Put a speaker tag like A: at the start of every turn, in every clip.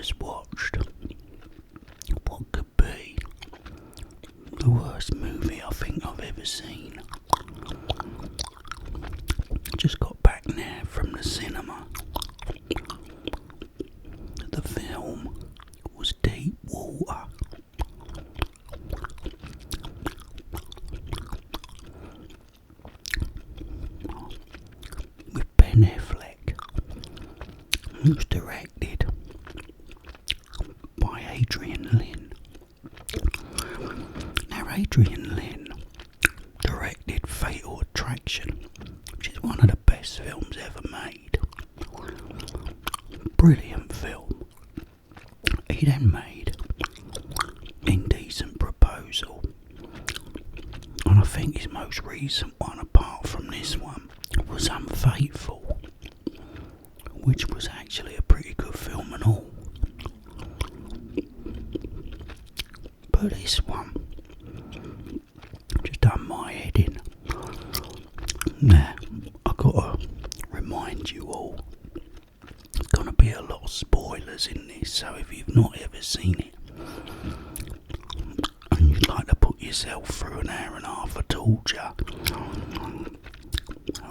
A: just watched what could be the worst movie I think I've ever seen. Just got back now from the cinema. The film was Deep Water. With Ben Affleck, who's directed by Adrian Lynn. Now Adrian Lynn directed Fatal Attraction, which is one of the best films ever made. Brilliant film. He then made Indecent Proposal, and I think his most recent one, apart from this one, was Unfaithful, which was actually a pretty good film and all. But this one just done my head in. Now, I gotta remind you all, there's gonna be a lot of spoilers in this, so if you've not ever seen it and you'd like to put yourself through an hour and a half of torture,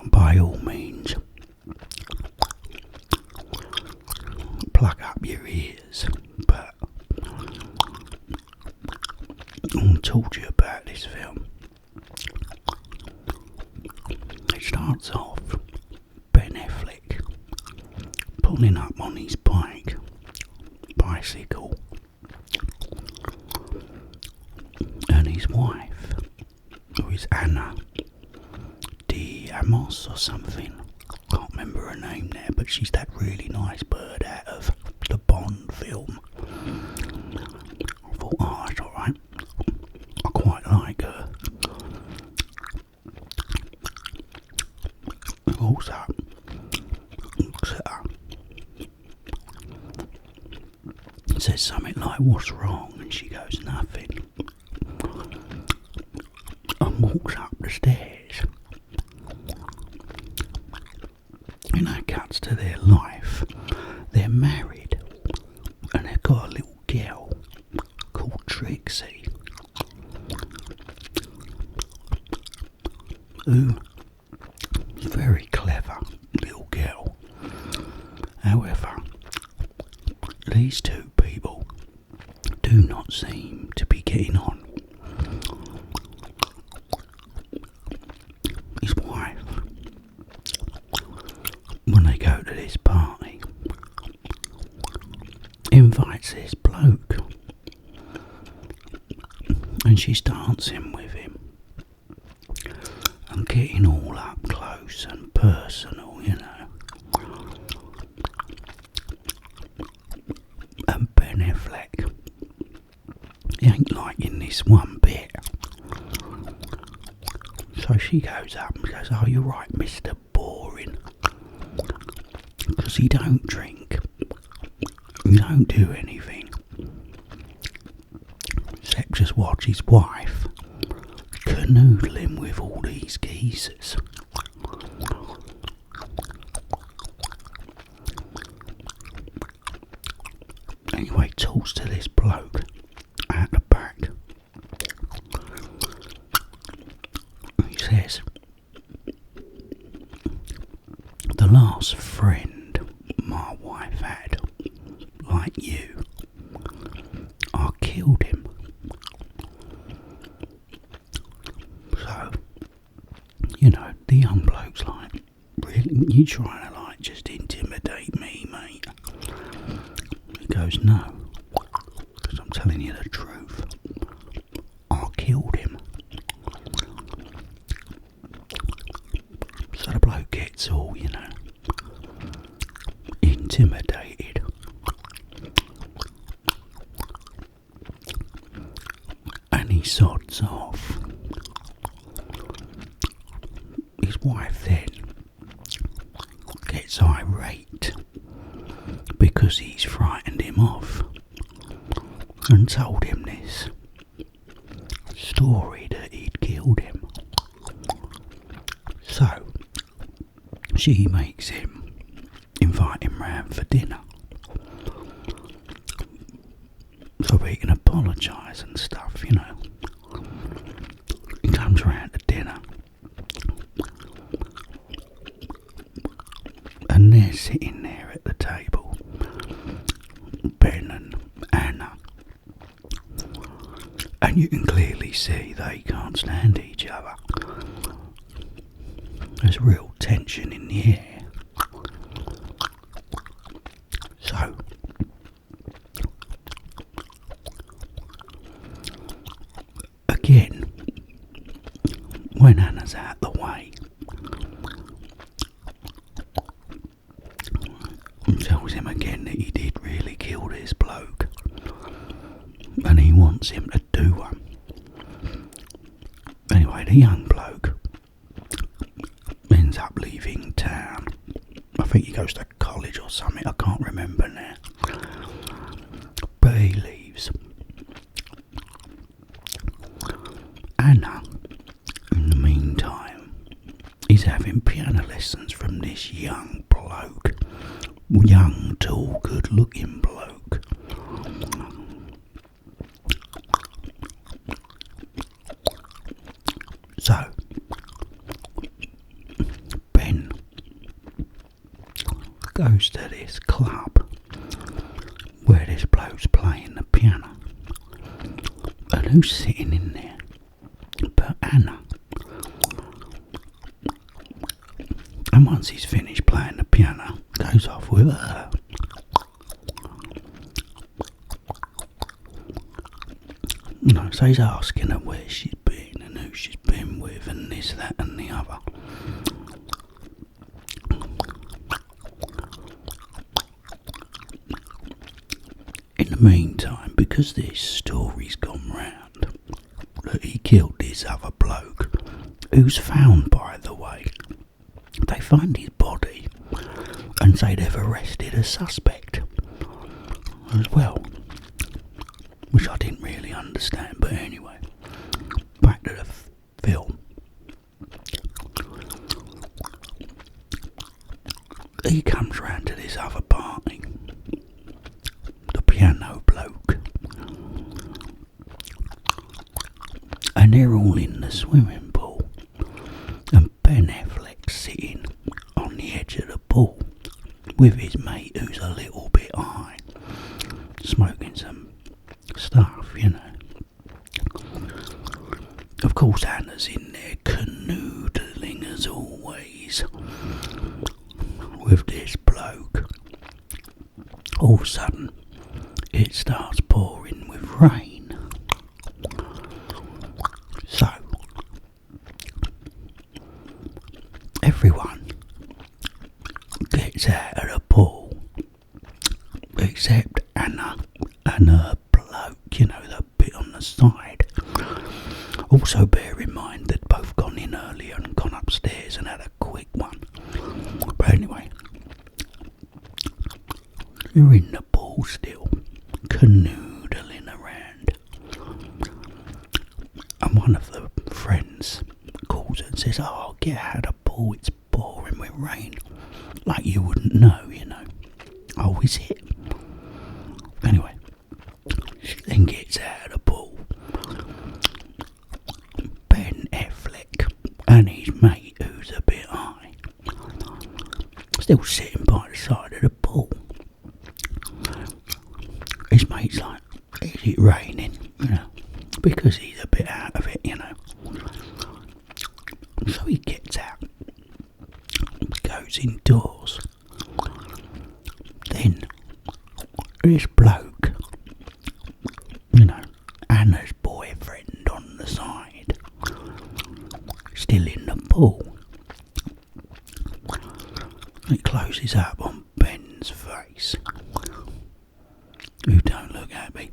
A: by all means, plug up your ears. But I'll talk to you about this film. It starts off Ben Affleck pulling up on his bicycle, and his wife, who is Anna de Amos or something, can't remember her name there, but she's that really nice bird out of the Bond film. I thought, oh, that's alright, I quite like her. Also, looks at her, says something like, what's wrong? And she goes, nothing, and walks up the stairs. And that cuts to their life. They're married, and they've got a little girl called Trixie, who is a very clever little girl. However, these two people do not seem to be getting on. His wife, when they go to this party, invites this bloke, and she's dancing with him and getting all up close and personal, you know. And Ben Affleck, he ain't liking this one bit. So she goes up and says, oh, you're right, Mr. Boring. Because he don't drink, he don't do anything, except just watch his wife canoodling with all these geezers. Anyway, talks to this bloke at the back. He says, the last friend my wife had, like you, I killed him. So, you know, the young bloke's like, really? You trying to like just intimidate me, mate? He goes, no, because I'm telling you the truth. I killed him. So the bloke gets all, you know, intimidated. And he sods off. His wife then gets irate because he's frightened him off and told him this story that he'd killed him. So she makes him invite him round for dinner. so he can apologise and stuff, you know. He comes round to dinner, and they're sitting there at the table, Ben and Anna, and you can clearly see they can't stand each other. There's real tension in the air. So, again, when Anna's out the way, and tells him again that he did really kill this bloke, and he wants him to do one. Anyway, the young bloke ends up leaving town. I think he goes to college or something, I can't remember now. But he leaves. Anna, in the meantime, is having piano lessons from this young bloke. Young, tall, good-looking bloke. So, Ben goes to this club where this bloke's playing the piano. And who's sitting in there but Anna? And once he's finished playing the piano, goes off with her. You know, so he's asking her where she's been and who she's been with and this, that and the other. In the meantime, because this story's gone round that he killed this other bloke, who's found, by the way, they find his body and say they've arrested a suspect as well, which I didn't really understand, but anyway, back to the film. He comes round to this other party, the piano bloke, and they're all in the swimming pool, and Ben Affleck's sitting on the edge of the pool with his mate who's a little bit high, smoking some stuff, you know. Of course, Anna's in there canoodling as always with this bloke. All of a sudden, it starts pouring with rain. So, everyone gets out of the pool except Anna and her bloke, you know, the bit on the side. Also bear in mind they'd both gone in earlier and gone upstairs and had a quick one. But anyway, you're in the pool still, canoodling around. And one of the friends calls and says, "Oh, get out of the pool, it's pouring with rain." Like you wouldn't know, you know. Oh, is it? Anyway, she then gets out of the pool. Ben Affleck and his mate, who's a bit high, still sitting by the side of the pool. His mate's like, "Is it raining?" You know, because he's a bit out of it, you know. So he gets out, goes indoors. Then this bloke, you know, Anna's boyfriend on the side, still in the pool. It closes up on Ben's face, who don't look happy,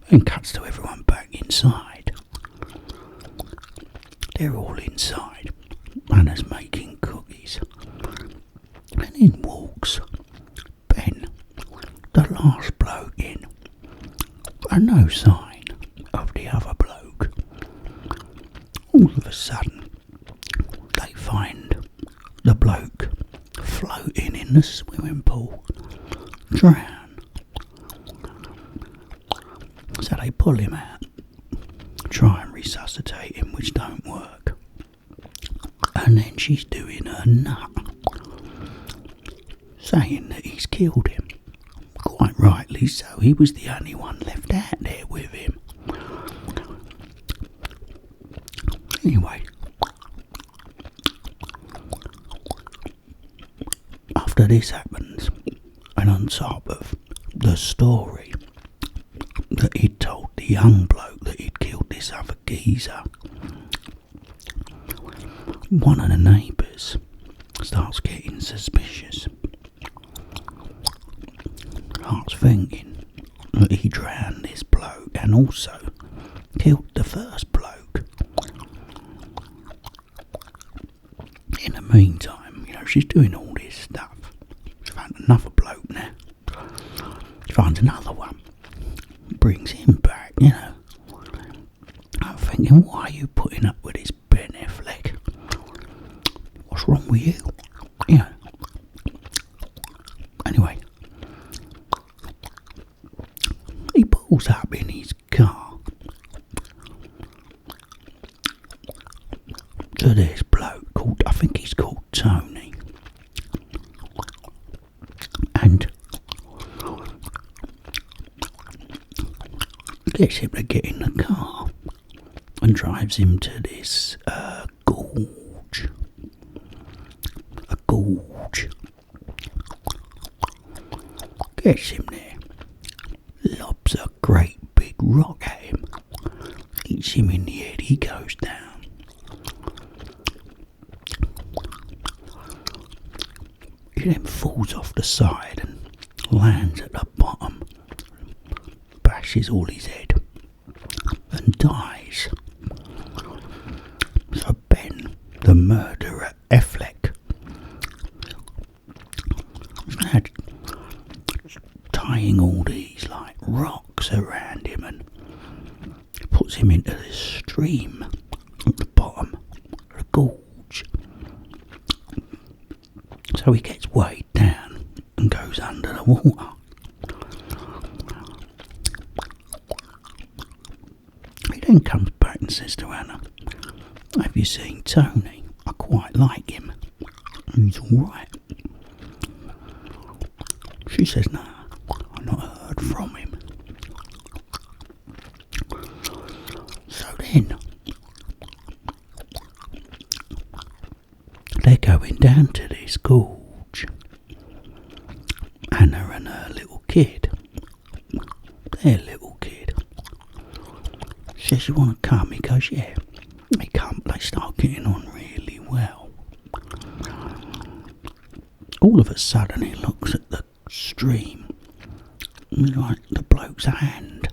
A: and cuts to everyone back inside. They're all inside. Anna's making cookies. And in walks Ben, the last bloke in, and no sign of the other bloke. All of a sudden, they find the bloke floating in the swimming pool, drowned. So they pull him out, try and resuscitate him, which don't work. And then she's doing her nut, saying that he's killed him. Quite rightly so, he was the only one left out there with him. Anyway, after this happens, and on top of the story that he'd told the young bloke that he'd killed this other geezer, one of the neighbours starts getting suspicious. Starts thinking that he drowned this bloke and also killed the first bloke. In the meantime, she's doing all this stuff. She found another bloke now. She finds another one. Brings him back, I'm thinking, why are you putting up with this Ben Affleck? What's wrong with you? Anyway, he pulls up in his car to this bloke called, I think he's called Tony, and gets him to get in the car and drives him to this gorge. A gorge. Gets him there. Lobs a great big rock at him. Hits him in the head. He goes down. He then falls off the side and lands at the bottom. Bashes all his head and dies. So Ben, the murderer Affleck, had tying all these rocks around him and puts him into this stream at the bottom of the gorge. So he gets weighed down and goes under the water. He then comes back and says to Anna, "Have you seen Tony? I quite like him. He's alright." She says, "No, I've not heard from him." So then, they're going down to this gorge. Anna and her little kid. Their little kid. Says, "You want to come?" He goes, "Yeah." They come, they start getting on really well. All of a sudden he looks at the stream, like the bloke's hand,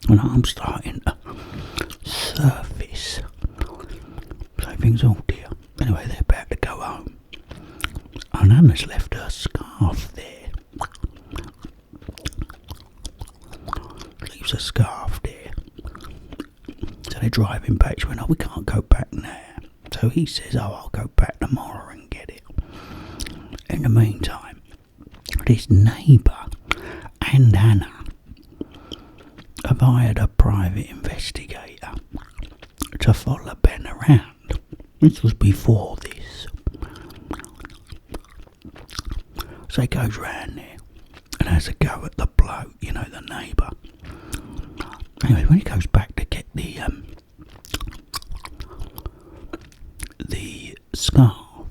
A: and I'm starting to surface. So he thinks, oh dear. Anyway, they're about to go home, and Anna's left her scarf there. Leaves a scarf there. So they're driving back. She went, "Oh, we can't go back now." So he says, "Oh, I'll go back tomorrow and get it." In the meantime, this neighbour and Anna have hired a private investigator to follow Ben around. This was before this. So he goes round there and has a go at the bloke, the neighbour. Anyway, when he goes back to get the scarf,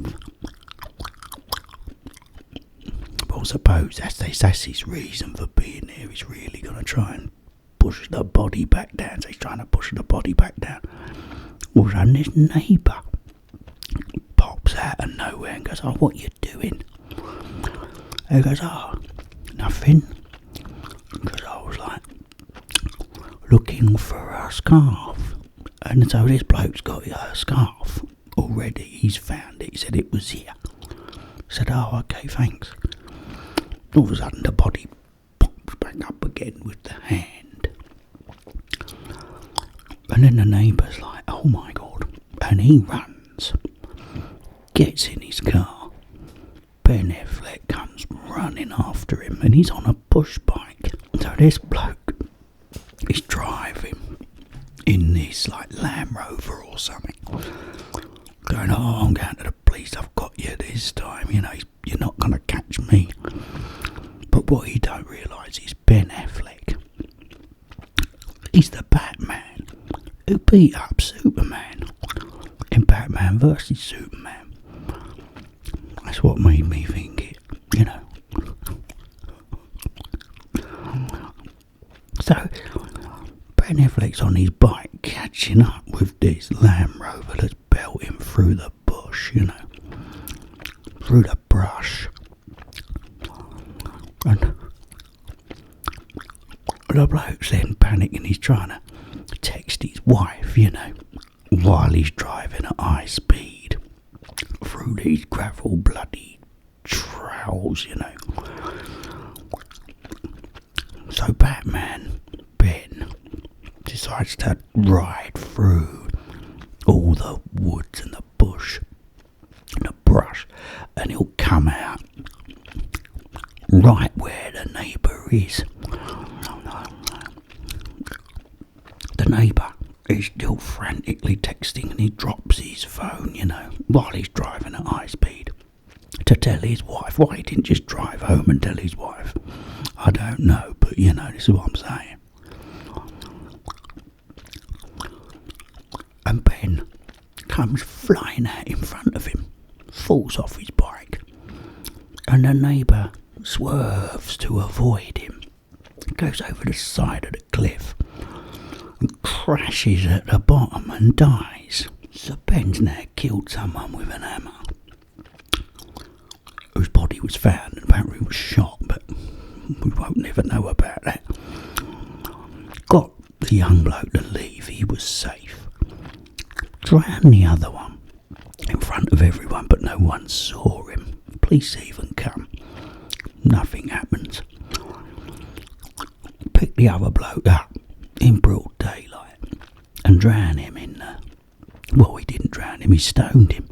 A: but I suppose that's his reason for being there. He's really going to try and push the body back down. So he's trying to push the body back down. All of a sudden, this neighbour pops out of nowhere and goes, "Oh, what you doing?" And he goes, "Oh, nothing." Because I was looking for a scarf. And so this bloke's got a scarf already. He's found it. He said it was here. I said, "Oh, okay, thanks." All of a sudden the body pops back up again with the hand. And then the neighbour's like, "Oh my God." And he runs, gets in his car. Ben Affleck comes running after him, and he's on a push bike. So this bloke is driving in this like Land Rover or something, going, "Oh, I'm going to the police, I've got you this time, you know, you're not going to catch me." But what he don't realise is Ben Affleck, he's the Batman who beat up Superman in Batman vs Superman. That's what made me think it, you know. So Ben Affleck's on his bike catching up with this Land Rover that's belting through the bush, you know, through the brush. And the bloke's then panicking, he's trying to text his wife, you know, while he's driving at high speed through these gravel bloody trails, you know. So Batman, Ben, decides to ride through all the woods and the bush and the brush, and he'll come out right where the neighbour is. The neighbour is still frantically texting, and he drops his phone, you know, while he's driving at high speed to tell his wife. Why he didn't just drive home and tell his wife, I don't know, but you know, this is what I'm saying. And Ben comes flying out in front of him, falls off his bike, and the neighbour swerves to avoid him, goes over the side of the cliff and crashes at the bottom and dies. So Ben's now killed someone with an hammer, whose body was found and apparently was shot, but we won't never know about that. Got the young bloke to leave, he was safe. Drowned the other one in front of everyone, but no one saw him. Police even come, nothing happens. Pick the other bloke up in broad daylight and drown him in the... Well, he didn't drown him, he stoned him.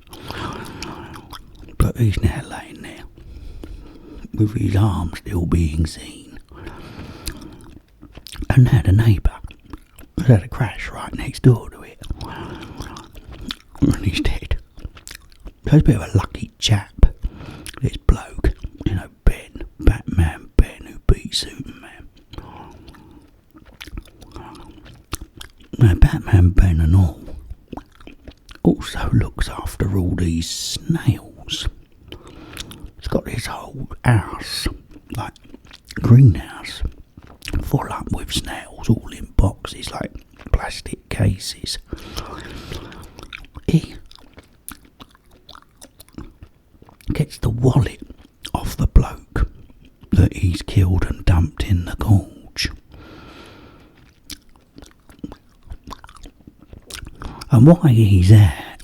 A: But he's now laying there with his arm still being seen. And now the neighbour has had a crash right next door to it, and he's dead. So he's a bit of a lucky chap, this bloke, you know, Ben, Batman Ben, who beat Superman. Now Batman Ben and all also looks after all these snails. He's got this whole house, like greenhouse, full up with snails, all in boxes, like plastic cases. He gets the wallet off the bloke that he's killed and dumped in the gorge. And while he's there,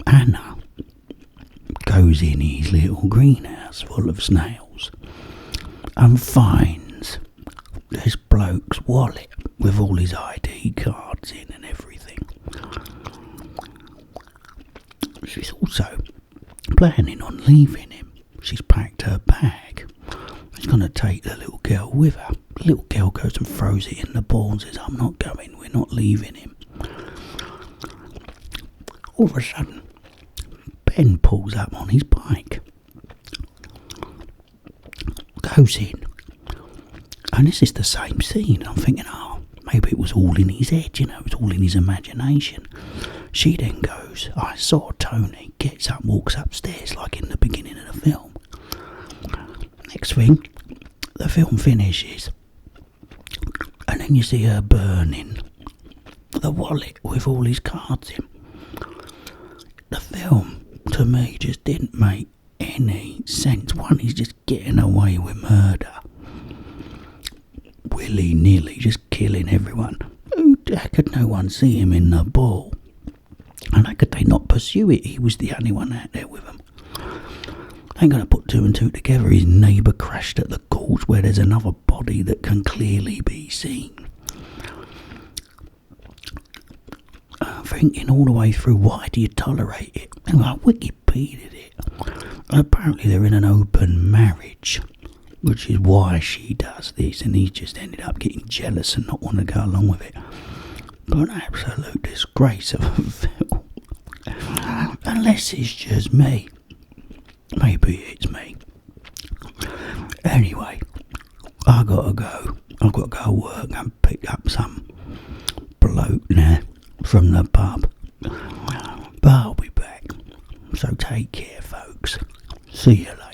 A: Anna goes in his little greenhouse full of snails and finds this bloke's wallet with all his ID cards in and everything. She's also planning on leaving him. She's packed her bag. She's going to take the little girl with her. The little girl goes and throws it in the pool and says, I'm not going, we're not leaving him. All of a sudden, Ben pulls up on his bike, goes in, and this is the same scene. I'm thinking, oh, maybe it was all in his head, you know, it was all in his imagination. She then goes, I saw Tony, gets up, walks upstairs like in the beginning of the film. Next thing, the film finishes, and then you see her burning the wallet with all his cards in. The film, to me, just didn't make any sense. One, he's just getting away with murder, willy-nilly, just killing everyone. How could no one see him in the ball? And how could they not pursue it? He was the only one out there with them. They ain't going to put two and two together. His neighbour crashed at the gorge where there's another body that can clearly be seen. Thinking all the way through, why do you tolerate it? And I Wikipedia'd it. Apparently they're in an open marriage, which is why she does this, and he just ended up getting jealous and not want to go along with it. An absolute disgrace of a film. Unless it's just me. Maybe it's me. Anyway, I gotta go. I've got to go work and pick up some bloke now from the pub. But I'll be back. So take care, folks. See you later.